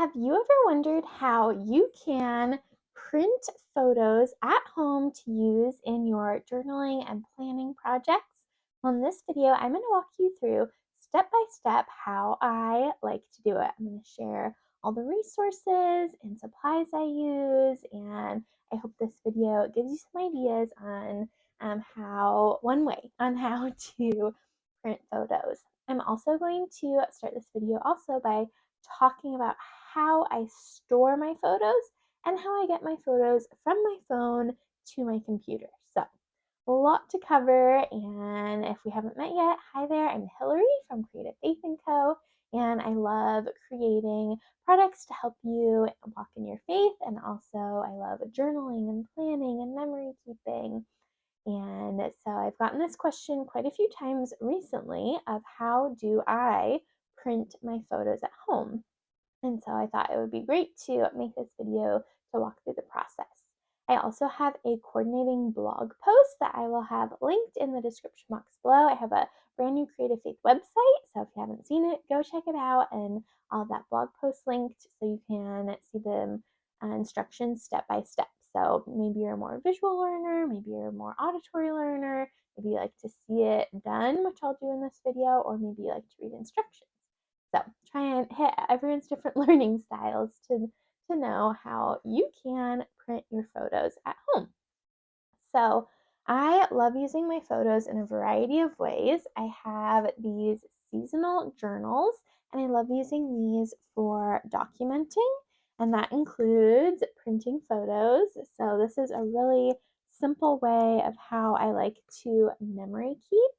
Have you ever wondered how you can print photos at home to use in your journaling and planning projects? On this video, I'm going to walk you through step by step how I like to do it. I'm going to share all the resources and supplies I use, and I hope this video gives you some ideas on one way on how to print photos. I'm also going to start this video also by talking about how I store my photos and how I get my photos from my phone to my computer. So, a lot to cover, and if we haven't met yet, hi there, I'm Hillary from Creative Faith & Co. And I love creating products to help you walk in your faith, and also I love journaling and planning and memory keeping. And so I've gotten this question quite a few times recently of how do I print my photos at home? And so I thought it would be great to make this video to walk through the process. I also have a coordinating blog post that I will have linked in the description box below. I have a brand new Creative Faith website, so if you haven't seen it, go check it out, and I'll have that blog post linked so you can see the instructions step by step. So maybe you're a more visual learner, maybe you're a more auditory learner, maybe you like to see it done, which I'll do in this video, or maybe you like to read instructions. So try and hit everyone's different learning styles to know how you can print your photos at home. So I love using my photos in a variety of ways. I have these seasonal journals, and I love using these for documenting, and that includes printing photos. So this is a really simple way of how I like to memory keep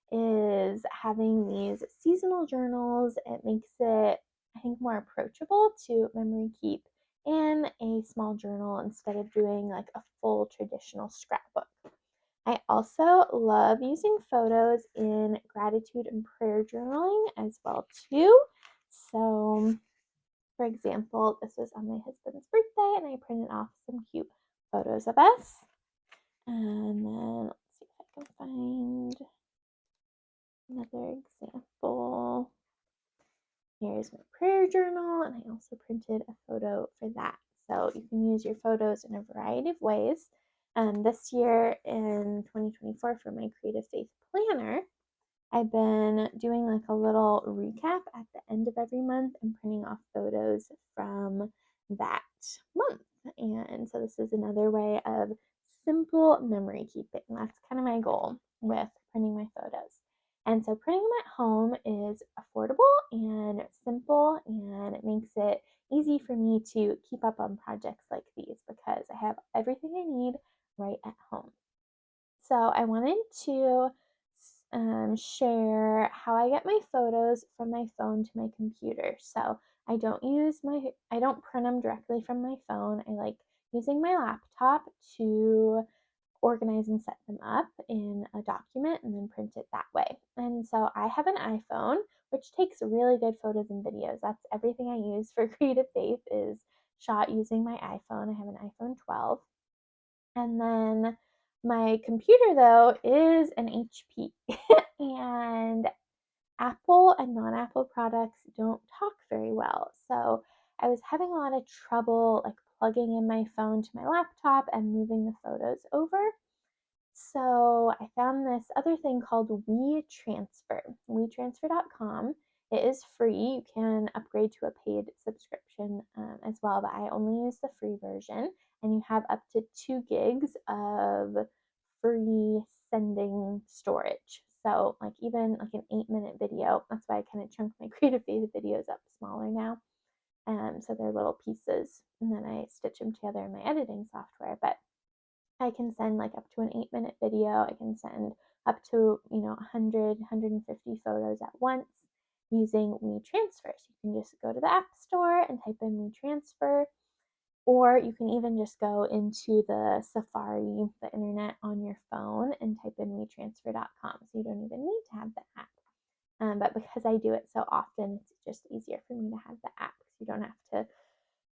is having these seasonal journals. It makes it, I think, more approachable to memory keep in a small journal instead of doing like a full traditional scrapbook. I also love using photos in gratitude and prayer journaling as well too. So, for example, this was on my husband's birthday and I printed off some cute photos of us. And then let's see if I can find another example. Here's my prayer journal, and I also printed a photo for that. So you can use your photos in a variety of ways. This year in 2024 for my Creative Faith Planner, I've been doing like a little recap at the end of every month and printing off photos from that month. And so this is another way of simple memory keeping. That's kind of my goal with printing my photos. And so printing them at home is affordable and simple, and it makes it easy for me to keep up on projects like these because I have everything I need right at home. So I wanted to share how I get my photos from my phone to my computer. So I don't print them directly from my phone. I like using my laptop to organize and set them up in a document and then print it that way. And so I have an iPhone, which takes really good photos and videos. That's everything I use for Creative Faith is shot using my iPhone. I have an iPhone 12. And then my computer, though, is an HP. And Apple and non-Apple products don't talk very well. So I was having a lot of trouble like plugging in my phone to my laptop and moving the photos over. So I found this other thing called WeTransfer, WeTransfer.com. It is free. You can upgrade to a paid subscription as well, but I only use the free version. And you have up to 2 gigs of free sending storage. So like even like an 8-minute video, that's why I kind of chunk my Creative Faith videos up smaller now. So they're little pieces, and then I stitch them together in my editing software. But I can send like up to an 8-minute video. I can send up to, 100, 150 photos at once using WeTransfer. So you can just go to the App Store and type in WeTransfer, or you can even just go into the Safari, the internet on your phone, and type in WeTransfer.com. So you don't even need to have the app. But because I do it so often, it's just easier for me to have the app because you don't have to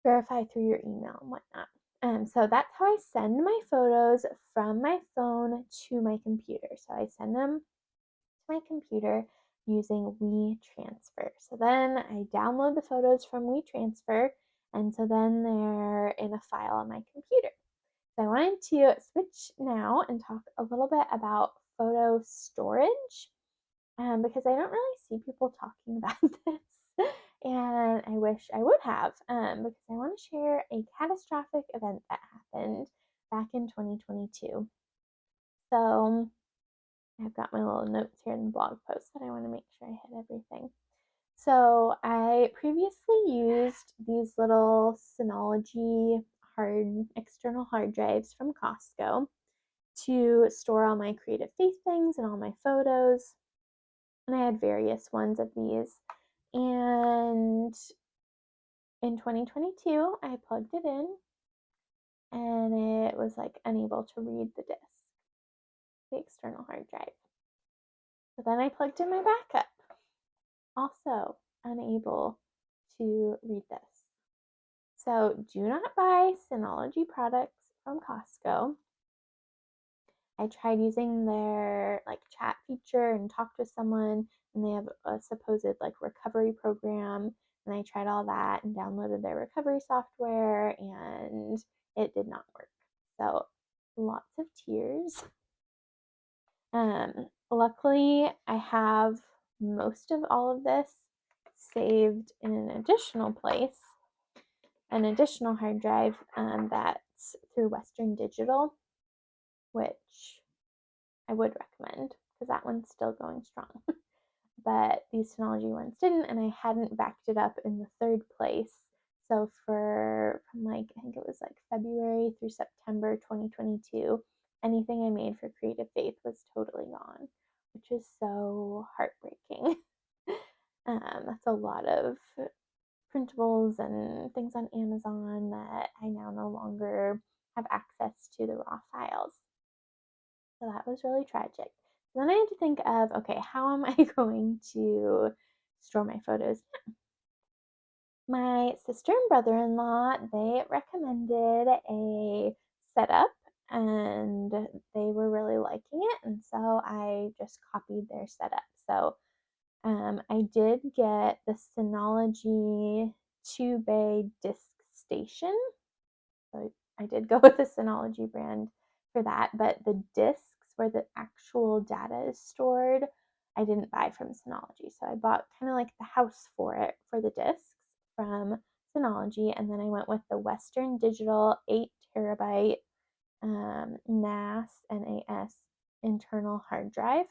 verify through your email and whatnot. So that's how I send my photos from my phone to my computer. So I send them to my computer, using WeTransfer. So then I download the photos from WeTransfer, and so then they're in a file on my computer. So I wanted to switch now and talk a little bit about photo storage because I don't really see people talking about this. And I wish I would have because I want to share a catastrophic event that happened back in 2022. So I've got my little notes here in the blog post that I want to make sure I hit everything. So I previously used these little Synology external hard drives from Costco to store all my Creative Faith things and all my photos. And I had various ones of these. And in 2022, I plugged it in and it was like unable to read the disk, the external hard drive. So then I plugged in my backup, also unable to read this. So do not buy Synology products from Costco. I tried using their like chat feature and talked with someone, and they have a supposed like recovery program, and I tried all that and downloaded their recovery software, and it did not work. So lots of tears. Luckily, I have most of all of this saved in an additional place, an additional hard drive that's through Western Digital, which I would recommend because that one's still going strong. But these Synology ones didn't, and I hadn't backed it up in the third place. So from like, I think it was like February through September 2022, anything I made for Creative Faith was totally gone, which is so heartbreaking. That's a lot of printables and things on Amazon that I now no longer have access to the raw files. So that was really tragic. Then I had to think of, okay, how am I going to store my photos now? My sister and brother-in-law, they recommended a setup and they were really liking it. And so I just copied their setup. So I did get the Synology 2-bay disk station. So I did go with the Synology brand for that, but the discs where the actual data is stored, I didn't buy from Synology. So I bought kind of like the house for it for the discs from Synology, and then I went with the Western Digital 8 terabyte NAS internal hard drive.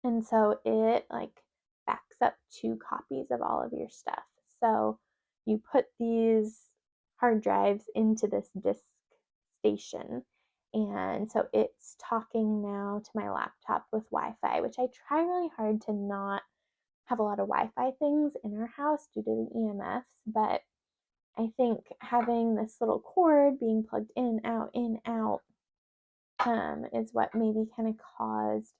And so it like backs up 2 copies of all of your stuff. So you put these hard drives into this disk station. And so it's talking now to my laptop with Wi-Fi, which I try really hard to not have a lot of Wi-Fi things in our house due to the EMFs, but I think having this little cord being plugged in, out, is what maybe kind of caused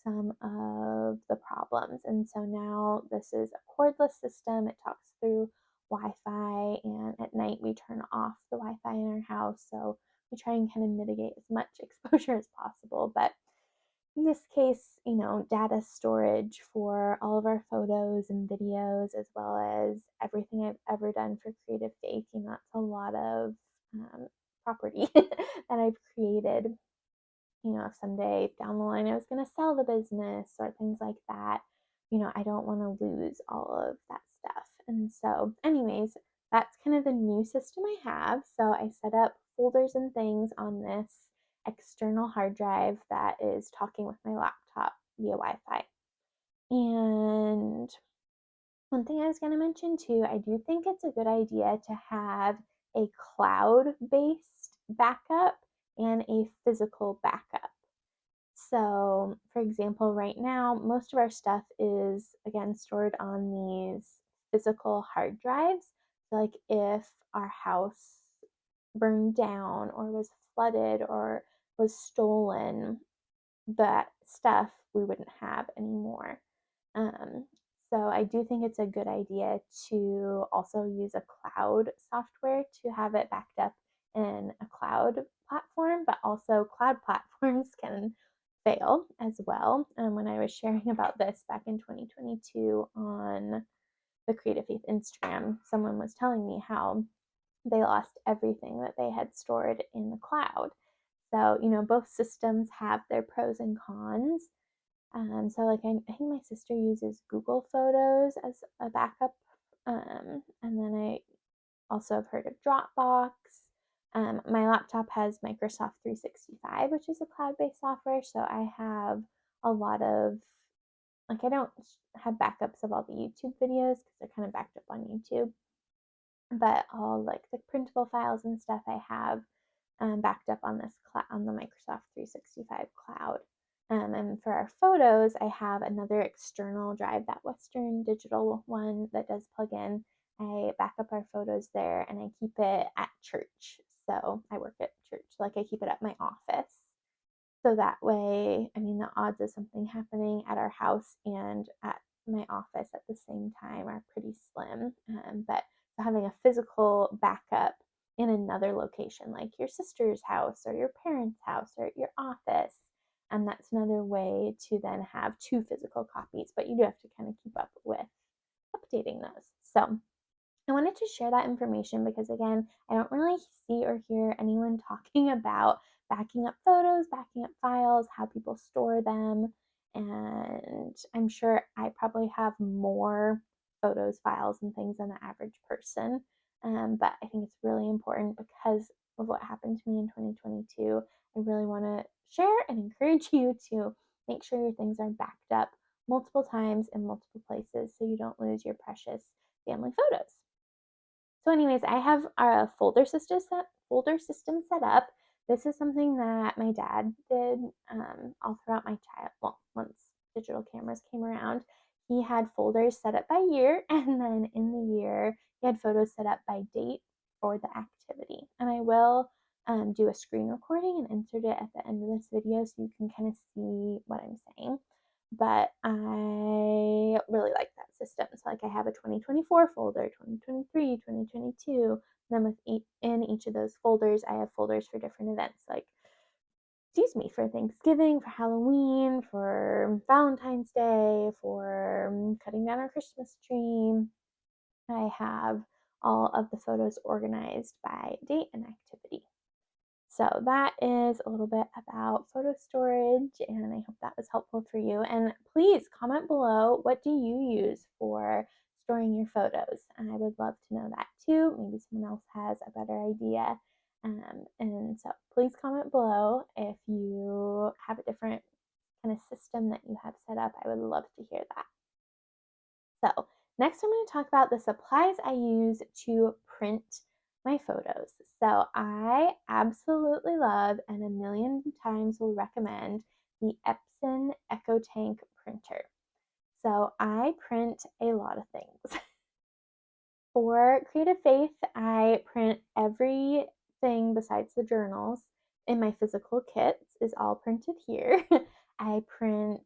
some of the problems. And so now this is a cordless system. It talks through Wi-Fi, and at night we turn off the Wi-Fi in our house. So we try and kind of mitigate as much exposure as possible. But in this case, data storage for all of our photos and videos, as well as everything I've ever done for Creative Faith, that's a lot of property that I've created. If someday down the line I was going to sell the business or things like that, I don't want to lose all of that stuff. And so, anyways, that's kind of the new system I have. So I set up folders and things on this external hard drive that is talking with my laptop via Wi-Fi. And one thing I was going to mention too, I do think it's a good idea to have a cloud-based backup and a physical backup. So, for example, right now, most of our stuff is again stored on these physical hard drives. So, like if our house burned down or was flooded or was stolen, that stuff we wouldn't have anymore. So I do think it's a good idea to also use a cloud software to have it backed up in a cloud platform, but also cloud platforms can fail as well. When I was sharing about this back in 2022 on the Creative Faith Instagram, someone was telling me how they lost everything that they had stored in the cloud. So, both systems have their pros and cons. So, like, I think my sister uses Google Photos as a backup. And then I also have heard of Dropbox. My laptop has Microsoft 365, which is a cloud based software. So, I have a lot of, like, I don't have backups of all the YouTube videos because they're kind of backed up on YouTube, but all like the printable files and stuff I have backed up on this on the Microsoft 365 cloud. And for our photos, I have another external drive, that Western Digital one that does plug in. I back up our photos there and I keep it at church. So I work at church, like I keep it at my office. So that way, I mean, the odds of something happening at our house and at my office at the same time are pretty slim. But having a physical backup in another location, like your sister's house or your parents' house or your office, and that's another way to then have two physical copies, but you do have to kind of keep up with updating those. So I wanted to share that information because, again, I don't really see or hear anyone talking about backing up photos, backing up files, how people store them. And I'm sure I probably have more photos, files, and things than the average person. But I think it's really important because of what happened to me in 2022. I really want to share and encourage you to make sure your things are backed up multiple times in multiple places so you don't lose your precious family photos. So, anyways, I have a folder system set up. This is something that my dad did all throughout my child. Well, once digital cameras came around, he had folders set up by year, and then in the year, he had photos set up by date for the activity. And I will do a screen recording and insert it at the end of this video so you can kind of see what I'm saying. But I really like that system. So, like, I have a 2024 folder, 2023, 2022. Then in each of those folders, I have folders for different events, like, excuse me, for Thanksgiving, for Halloween, for Valentine's Day, for cutting down our Christmas tree. I have all of the photos organized by date and activity. So that is a little bit about photo storage, and I hope that was helpful for you. And please comment below, what do you use for storing your photos? And I would love to know that too. Maybe someone else has a better idea. And so please comment below if you have a different kind of system that you have set up. I would love to hear that. So next I'm going to talk about the supplies I use to print my photos. So I absolutely love and a million times will recommend the Epson EchoTank printer. So I print a lot of things. For Creative Faith, I print everything besides the journals in my physical kits is all printed here. I print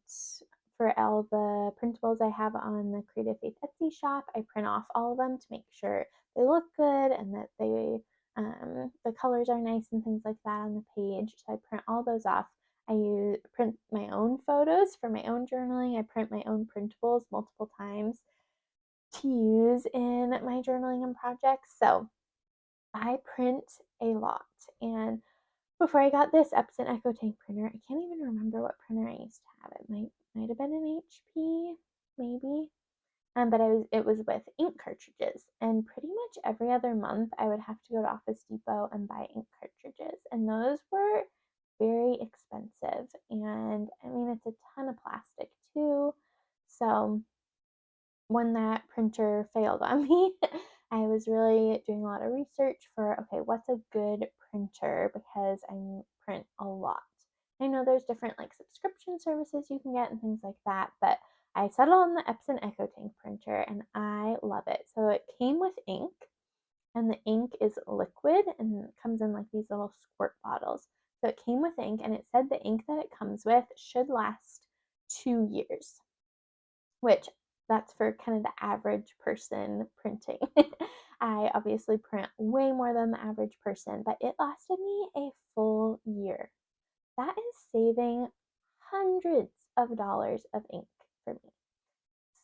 for all the printables I have on the Creative Faith Etsy shop. I print off all of them to make sure they look good and that the colors are nice and things like that on the page. So I print all those off. I print my own photos for my own journaling. I print my own printables multiple times to use in my journaling and projects. So I print a lot. And before I got this Epson EchoTank printer, I can't even remember what printer I used to have. It might have been an HP, maybe. But it was with ink cartridges, and pretty much every other month I would have to go to Office Depot and buy ink cartridges, and those were very expensive. And I mean, it's a ton of plastic too. So when that printer failed on me, I was really doing a lot of research for, okay, what's a good printer because I print a lot. I know there's different like subscription services you can get and things like that, but I settled on the Epson EchoTank printer and I love it. So it came with ink, and the ink is liquid and it comes in like these little squirt bottles. So it came with ink, and it said the ink that it comes with should last 2 years, which that's for kind of the average person printing. I obviously print way more than the average person, but it lasted me a full year. That is saving hundreds of dollars of ink for me.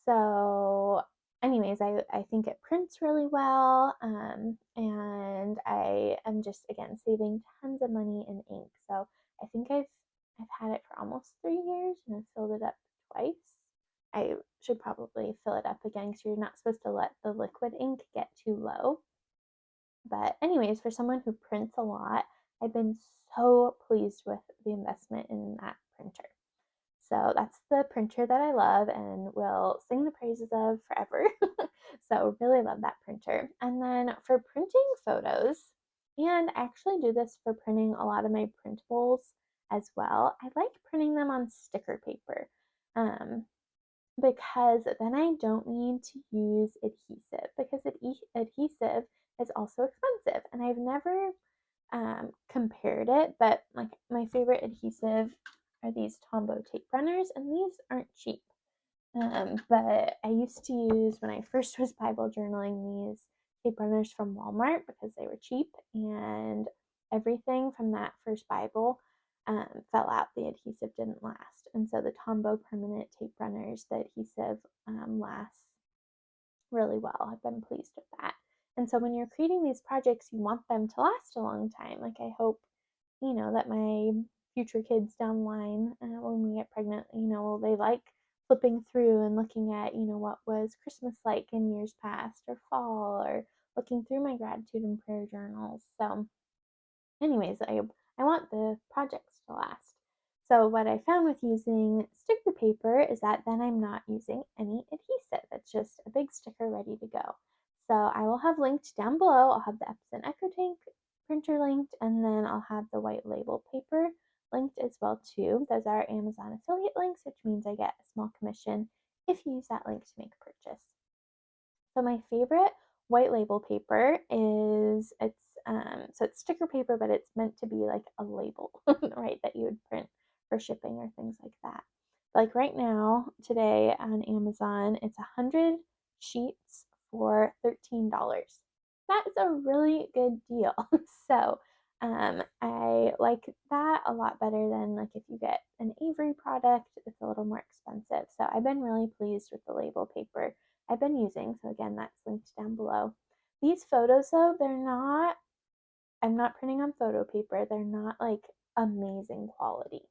So anyways, I think it prints really well, and I am just again saving tons of money in ink. So I think I've had it for almost 3 years and I've filled it up twice. I should probably fill it up again because you're not supposed to let the liquid ink get too low. But anyways, for someone who prints a lot, I've been so pleased with the investment in that printer. So that's the printer that I love and will sing the praises of forever. So really love that printer. And then for printing photos, and I actually do this for printing a lot of my printables as well. I like printing them on sticker paper. Because then I don't need to use adhesive because adhesive is also expensive. And I've never compared it, but like my favorite adhesive are these Tombow tape runners, and these aren't cheap. But I used to use, when I first was Bible journaling, these tape runners from Walmart because they were cheap, and everything from that first Bible fell out. The adhesive didn't last. And so the Tombow permanent tape runners, the adhesive lasts really well. I've been pleased with that. And so when you're creating these projects, you want them to last a long time. Like I hope, that my future kids down the line, when we get pregnant, they like flipping through and looking at, what was Christmas like in years past or fall, or looking through my gratitude and prayer journals. So anyways, I want the projects to last. So what I found with using sticker paper is that then I'm not using any adhesive. It's just a big sticker ready to go. So I will have linked down below. I'll have the Epson EcoTank printer linked, and then I'll have the white label paper linked as well too. Those are Amazon affiliate links, which means I get a small commission if you use that link to make a purchase. So my favorite white label paper is it's sticker paper, but it's meant to be like a label, right? That you would print for shipping or things like that. Like right now, today on Amazon, it's 100 sheets for $13. That is a really good deal. So I like that a lot better than like if you get an Avery product, it's a little more expensive. So I've been really pleased with the label paper I've been using. So again, that's linked down below. These photos though, I'm not printing on photo paper. They're not like amazing quality,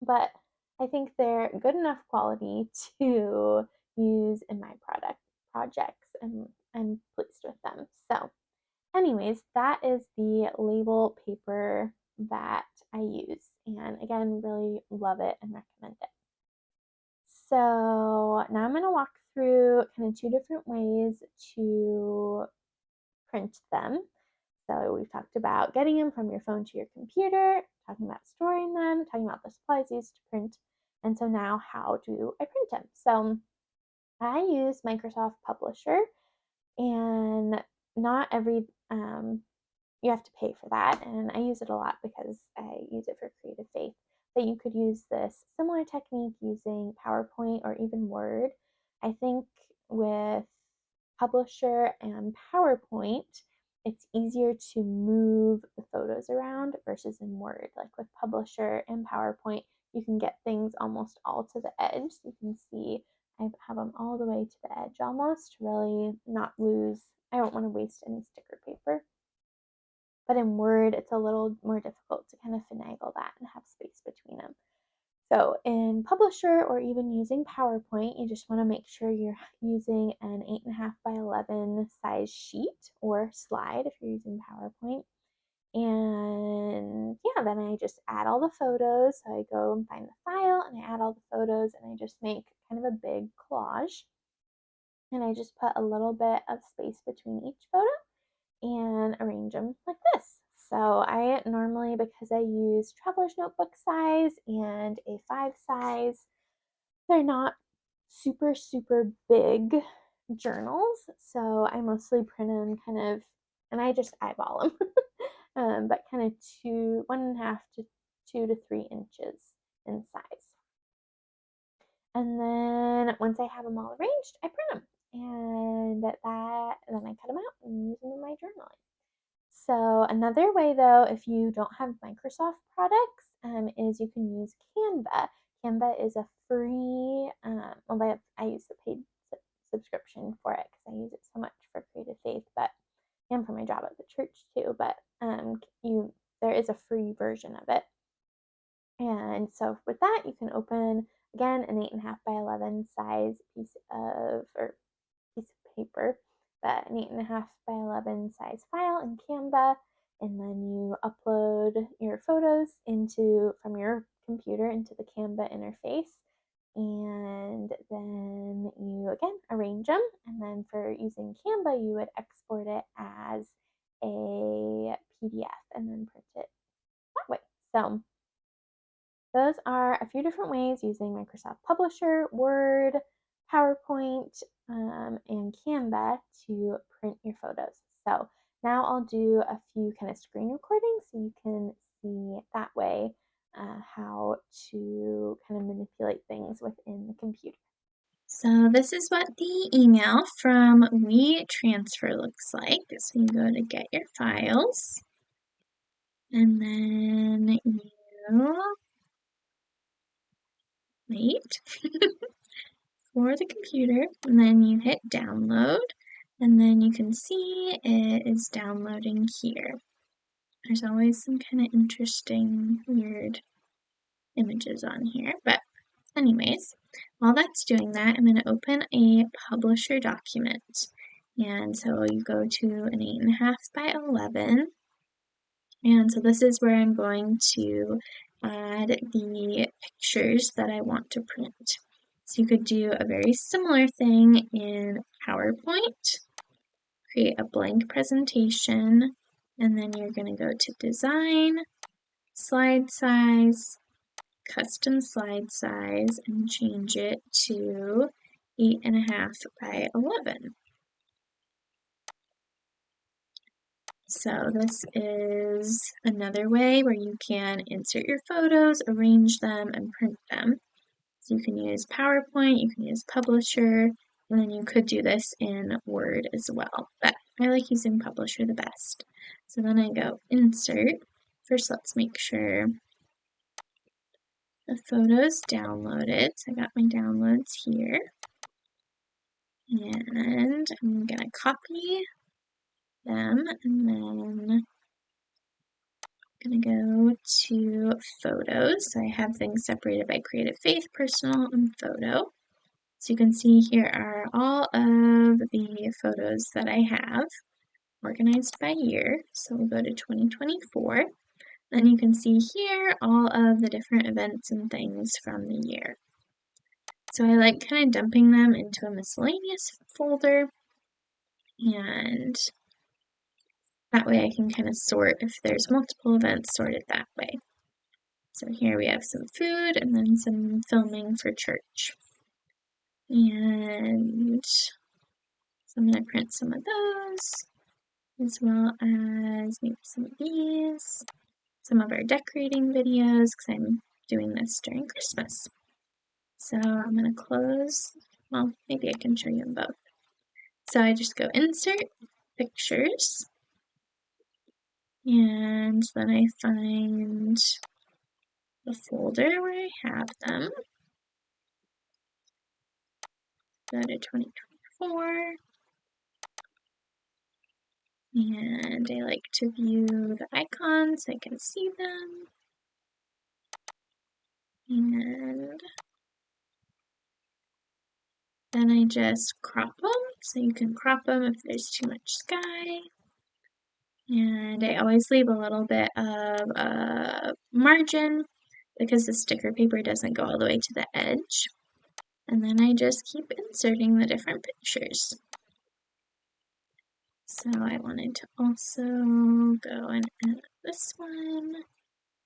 but I think they're good enough quality to use in my projects, and I'm pleased with them. So anyways, that is the label paper that I use. And again, really love it and recommend it. So now I'm going to walk through kind of two different ways to print them. So we've talked about getting them from your phone to your computer, talking about storing them, talking about the supplies used to print. And so now how do I print them? So I use Microsoft Publisher, and not every you have to pay for that, and I use it a lot because I use it for creative faith. But you could use this similar technique using PowerPoint or even Word. I think with Publisher and PowerPoint, it's easier to move the photos around versus in Word. Like with Publisher and PowerPoint, you can get things almost all to the edge. So you can see I have them all the way to the edge almost to really not lose. I don't want to waste any sticker paper. But in Word, it's a little more difficult to kind of finagle that and have space between them. So in Publisher or even using PowerPoint, you just want to make sure you're using an 8.5 by 11 size sheet or slide if you're using PowerPoint. And yeah, then I just add all the photos. So I go and find the file and I add all the photos, and I just make kind of a big collage. And I just put a little bit of space between each photo and arrange them like this. So I normally, because I use Traveler's Notebook size and A5 size, they're not super, super big journals. So I mostly print them kind of, and I just eyeball them, but kind of 1.5 to 2 to 3 inches in size. And then once I have them all arranged, I print them. And then I cut them out and use them in my journaling. So another way though, if you don't have Microsoft products, is you can use Canva. Canva is a free, well, I use the paid subscription for it because I use it so much for Creative Faith, but and for my job at the church too. But there is a free version of it. And so with that, you can open again an 8.5 by 11 size piece of paper, but an 8.5 by 11 size file in Canva, and then you upload your photos from your computer into the Canva interface, and then you again arrange them, and then for using Canva, you would export it as a PDF and then print it that way. So those are a few different ways using Microsoft Publisher, Word, PowerPoint, and Canva to print your photos. So now I'll do a few kind of screen recordings so you can see that way how to kind of manipulate things within the computer. So this is what the email from WeTransfer looks like. So you go to get your files, and then you wait for the computer, and then you hit download, and then you can see it is downloading here. There's always some kind of interesting, weird images on here, but anyways, while that's doing that, I'm going to open a publisher document. And so you go to an 8.5 by 11. And so this is where I'm going to add the pictures that I want to print. So you could do a very similar thing in PowerPoint, create a blank presentation, and then you're going to go to Design, Slide Size, Custom Slide Size, and change it to 8.5 by 11. So this is another way where you can insert your photos, arrange them, and print them. So you can use PowerPoint, you can use Publisher, and then you could do this in Word as well. But I like using Publisher the best. So then I go Insert. First, let's make sure the photo's downloaded. So I got my downloads here. And I'm going to copy them, and then I'm going to go to Photos. So I have things separated by Creative Faith, Personal, and Photo. So you can see here are all of the photos that I have organized by year. So we'll go to 2024. Then you can see here all of the different events and things from the year. So I like kind of dumping them into a miscellaneous folder, and that way I can kind of sort if there's multiple events sorted that way. So here we have some food and then some filming for church. And so I'm going to print some of those, as well as maybe some of these, some of our decorating videos, because I'm doing this during Christmas. So I'm going to close, well, maybe I can show you them both. So I just go Insert, Pictures, and then I find the folder where I have them. Go to 2024. And I like to view the icons so I can see them. And then I just crop them, so you can crop them if there's too much sky. And I always leave a little bit of a margin because the sticker paper doesn't go all the way to the edge. And then I just keep inserting the different pictures. So I wanted to also go and add this one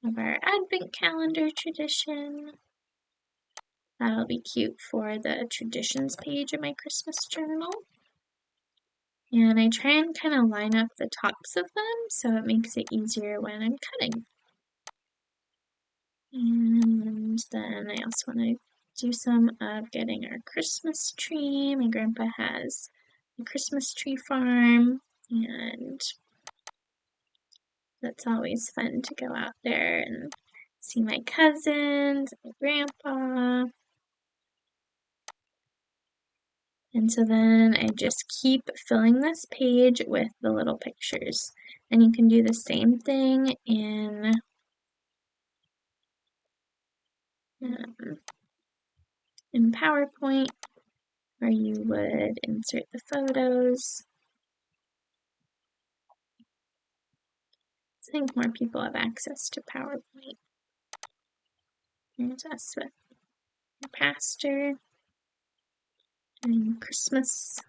of our Advent calendar tradition. That'll be cute for the traditions page of my Christmas journal. And I try and kind of line up the tops of them so it makes it easier when I'm cutting. And then I also want to do some of getting our Christmas tree. My grandpa has a Christmas tree farm, and that's always fun to go out there and see my cousins, my grandpa. And so then I just keep filling this page with the little pictures. And you can do the same thing in PowerPoint, where you would insert the photos. I think more people have access to PowerPoint. Here's us with the pastor and Christmas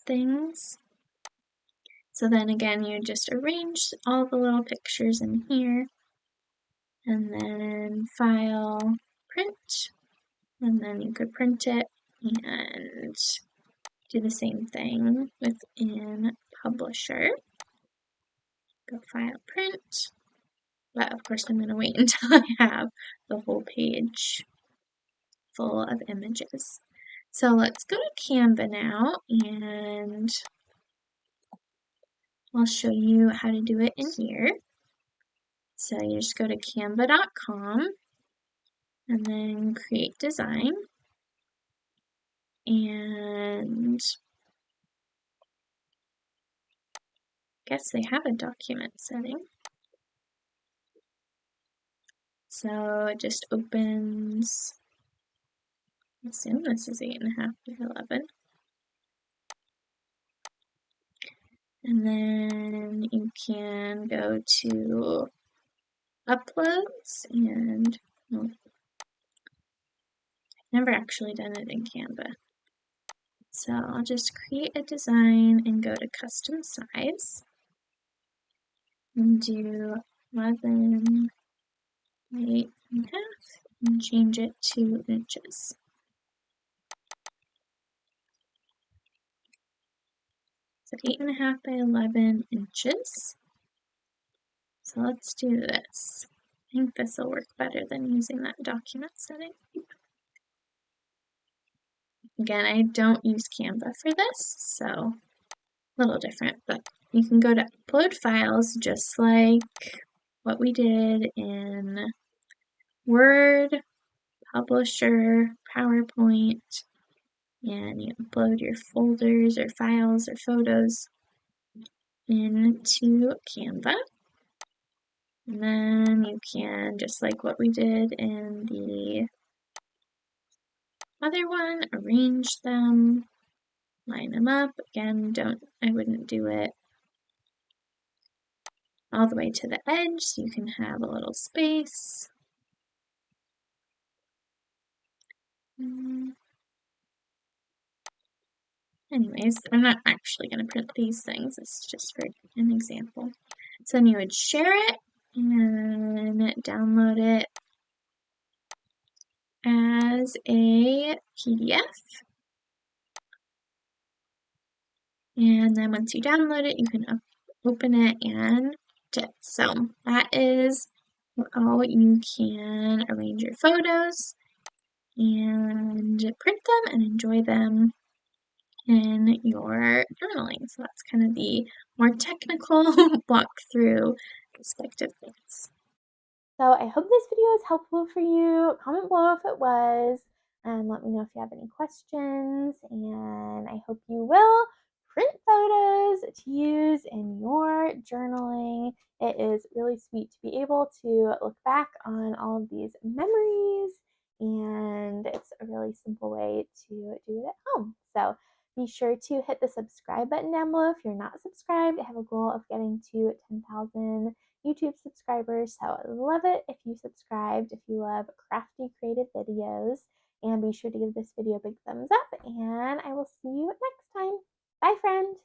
things. So then again, you just arrange all the little pictures in here, and then file, print, and then you could print it and do the same thing within Publisher. Go file, print, but of course I'm going to wait until I have the whole page full of images. So let's go to Canva now, and I'll show you how to do it in here. So you just go to canva.com and then create design, and I guess they have a document setting. So it just opens, I assume this is 8.5 by 11. And then you can go to uploads, and well, I've never actually done it in Canva. So I'll just create a design and go to custom size and do 11 by 8.5 and change it to inches. So 8.5 by 11 inches. So let's do this. I think this will work better than using that document setting. Again, I don't use Canva for this, so a little different, but you can go to upload files just like what we did in Word, Publisher, PowerPoint, and you upload your folders or files or photos into Canva. And then you can, just like what we did in the other one, arrange them, line them up. Again, I wouldn't do it all the way to the edge, so you can have a little space. Anyways, I'm not actually going to print these things, it's just for an example. So then you would share it and download it as a PDF. And then once you download it, you can open it and print it. So that is how you can arrange your photos and print them and enjoy them in your journaling. So that's kind of the more technical walkthrough aspect of things. So I hope this video is helpful for you. Comment below if it was, and let me know if you have any questions. And I hope you will print photos to use in your journaling. It is really sweet to be able to look back on all of these memories, and it's a really simple way to do it at home. So be sure to hit the subscribe button down below if you're not subscribed. I have a goal of getting to 10,000 YouTube subscribers, so I would love it if you subscribed, if you love crafty creative videos, and be sure to give this video a big thumbs up, and I will see you next time. Bye, friend!